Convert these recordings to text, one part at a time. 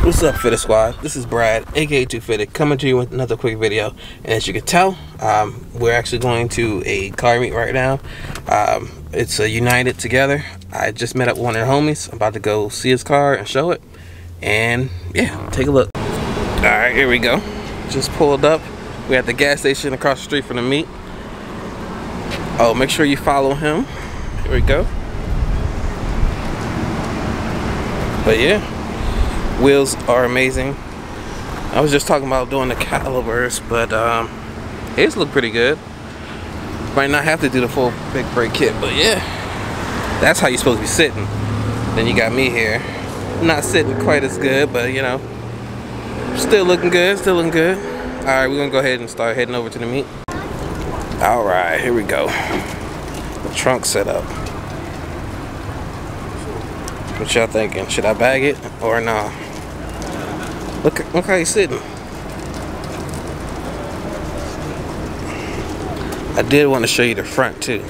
What's up, Fitted Squad? This is Brad, aka Too Fitted, coming to you with another quick video. And as you can tell, we're actually going to a car meet right now. It's a United Together. I just met up with one of the homies. I'm about to go see his car and show it. And yeah, take a look. Alright, here we go. Just pulled up. We're at the gas station across the street from the meet. Oh, make sure you follow him. Here we go. But yeah, wheels are amazing. I was just talking about doing the calibers, but his look pretty good. Might not have to do the full big brake kit, but yeah, that's how you're supposed to be sitting. Then you got me here, not sitting quite as good, but you know, still looking good, still looking good. All right, we're gonna go ahead and start heading over to the meet. All right, here we go. The trunk set up. What y'all thinking? Should I bag it or no? Look how he's sitting. I did want to show you the front too.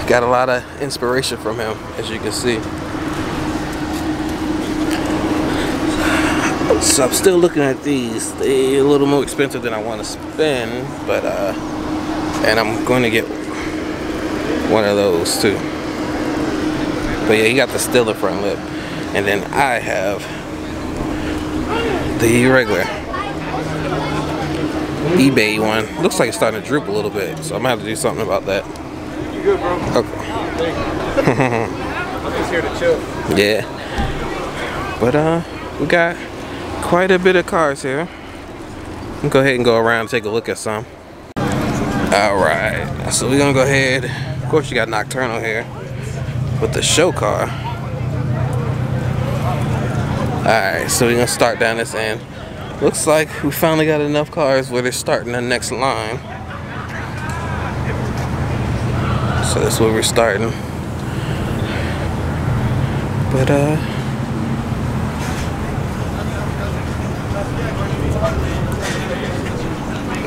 Got a lot of inspiration from him, as you can see. So I'm still looking at these. They're a little more expensive than I want to spend, but and I'm going to get one of those too. But yeah, he got the Stiller front lip, and then I have the regular eBay one. Looks like it's starting to droop a little bit, so I'm gonna have to do something about that. You good, bro? Okay. I'm just here to chill. Yeah. But we got quite a bit of cars here. I'll go ahead and go around and take a look at some. All right, so we're gonna go ahead. Of course, you got Nocturnal here with the show car. Alright, so we're gonna start down this end. Looks like we finally got enough cars where they're starting the next line. So that's where we're starting. But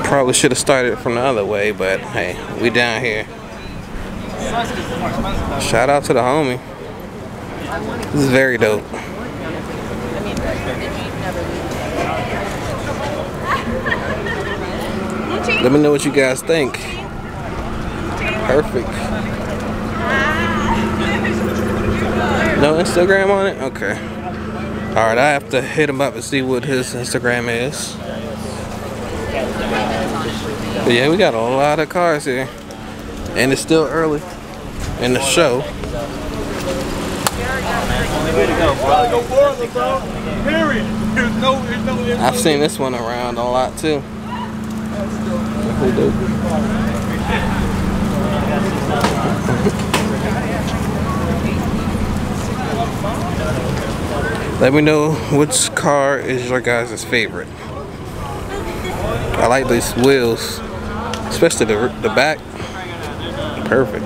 probably should have started from the other way, but hey, we down here. Shout out to the homie. This is very dope. Let me know what you guys think. Perfect. No Instagram on it? Okay. Alright, I have to hit him up and see what his Instagram is. But yeah, we got a lot of cars here. And it's still early in the show. I've seen this one around a lot too. Let me know which car is your guys' favorite. I like these wheels, especially the back. Perfect.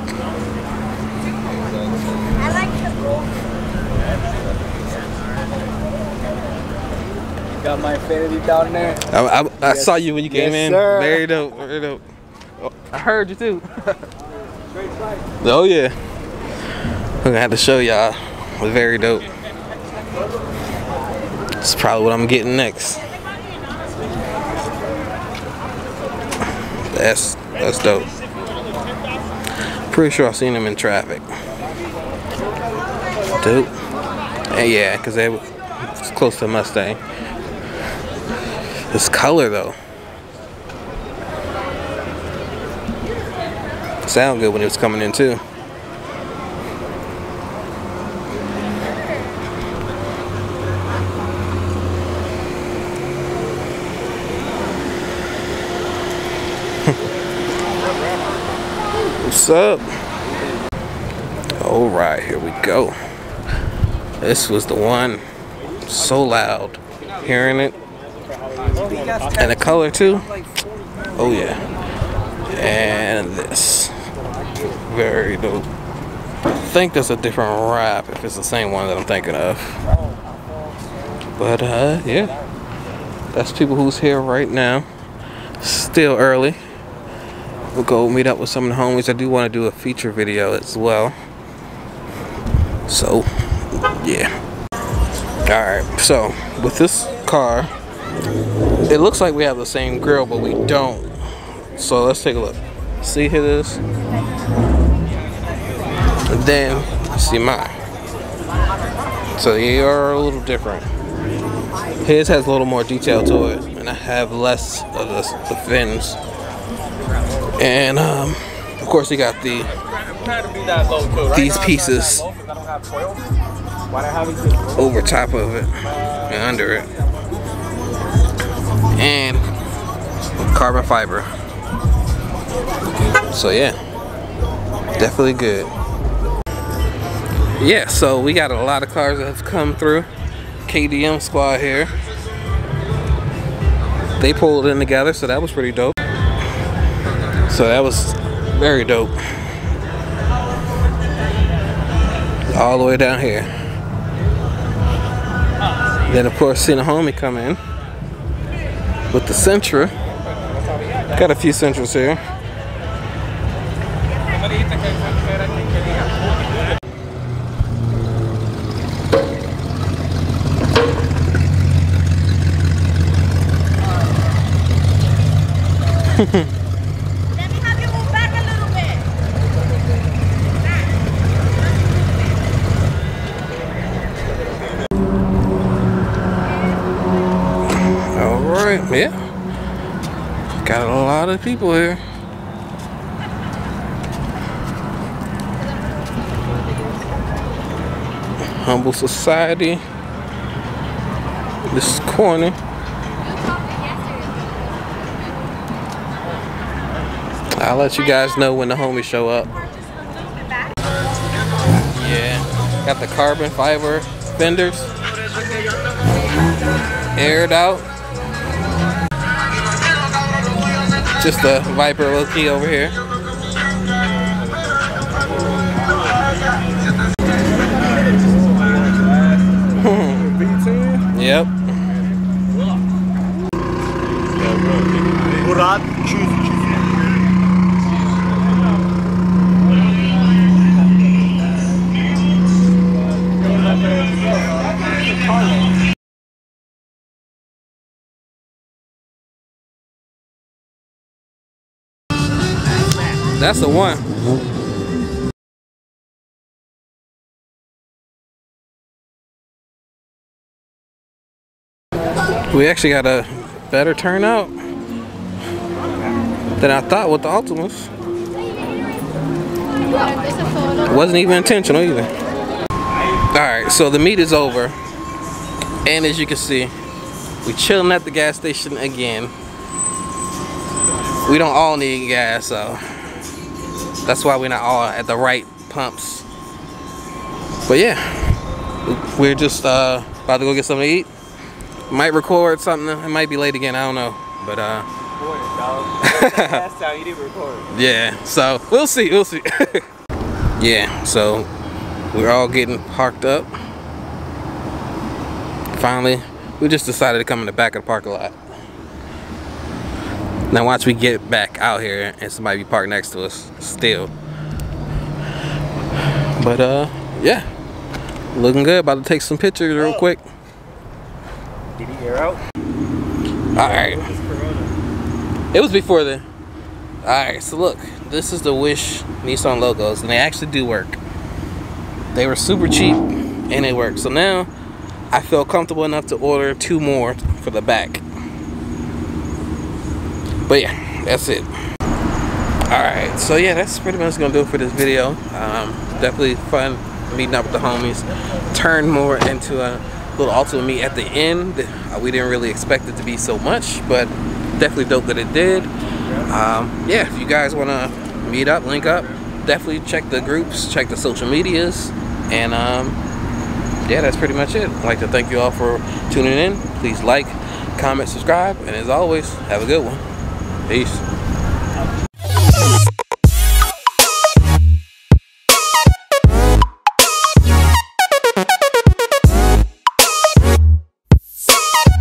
I like the gold. Got my Infinity down there. I saw you when you came in. Sir. Very dope, very dope. Oh, I heard you too. Oh yeah. I'm gonna have to show y'all. It's very dope. It's probably what I'm getting next. That's dope. Pretty sure I've seen them in traffic. Dope. And yeah, because they was close to a Mustang. This color though. Sound good when it was coming in too. What's up? All right, here we go. This was the one. So loud. Hearing it. And the color too. Oh yeah. And this. Very dope. I think there's a different wrap if it's the same one that I'm thinking of. But yeah. That's people who's here right now. Still early. We'll go meet up with some of the homies. I do want to do a feature video as well. So, yeah. Alright, so with this car, it looks like we have the same grill, but we don't. So let's take a look. See, here it is. And then see mine. So they are a little different. His has a little more detail to it, and I have less of the fins. And of course, you got these pieces over top of it and under it, and carbon fiber. So yeah, definitely good. Yeah, so we got a lot of cars that have come through. KDM squad here. They pulled in together, so that was pretty dope. So that was very dope. All the way down here. Then of course seeing a homie come in with the Sentra. Got a few Sentras here. Let me have you move back a little bit. Alright, yeah. Got a lot of people here. Humble society. This corner. I'll let you guys know when the homies show up. Yeah, got the carbon fiber fenders, aired out. Just the Viper low key over here. Yep. That's the one. We actually got a better turnout than I thought with the Altimas. It wasn't even intentional either. Alright, so the meet is over. And as you can see, we chilling at the gas station again. We don't all need gas, so that's why we're not all at the right pumps. But yeah, we're just about to go get something to eat. Might record something. It might be late again. I don't know. But Last time you didn't record. yeah. So we'll see. We'll see. Yeah. So we're all getting parked up. Finally, we just decided to come in the back of the parking lot. Now watch we get back out here and somebody be parked next to us still. But yeah, looking good. About to take some pictures real quick. Did he air out? Alright. It was before then. Alright, so look, this is the Wish Nissan logos, and they actually do work. They were super cheap and they work. So now I feel comfortable enough to order 2 more for the back. But yeah, that's it. Alright, so yeah, that's pretty much gonna do it for this video. Definitely fun meeting up with the homies. Turned more into a little Altima meet at the end. We didn't really expect it to be so much, but definitely dope that it did. Yeah, if you guys want to meet up, link up, definitely check the groups, check the social medias, and yeah, that's pretty much it. I'd like to thank you all for tuning in. Please like, comment, subscribe, and as always, have a good one. Peace.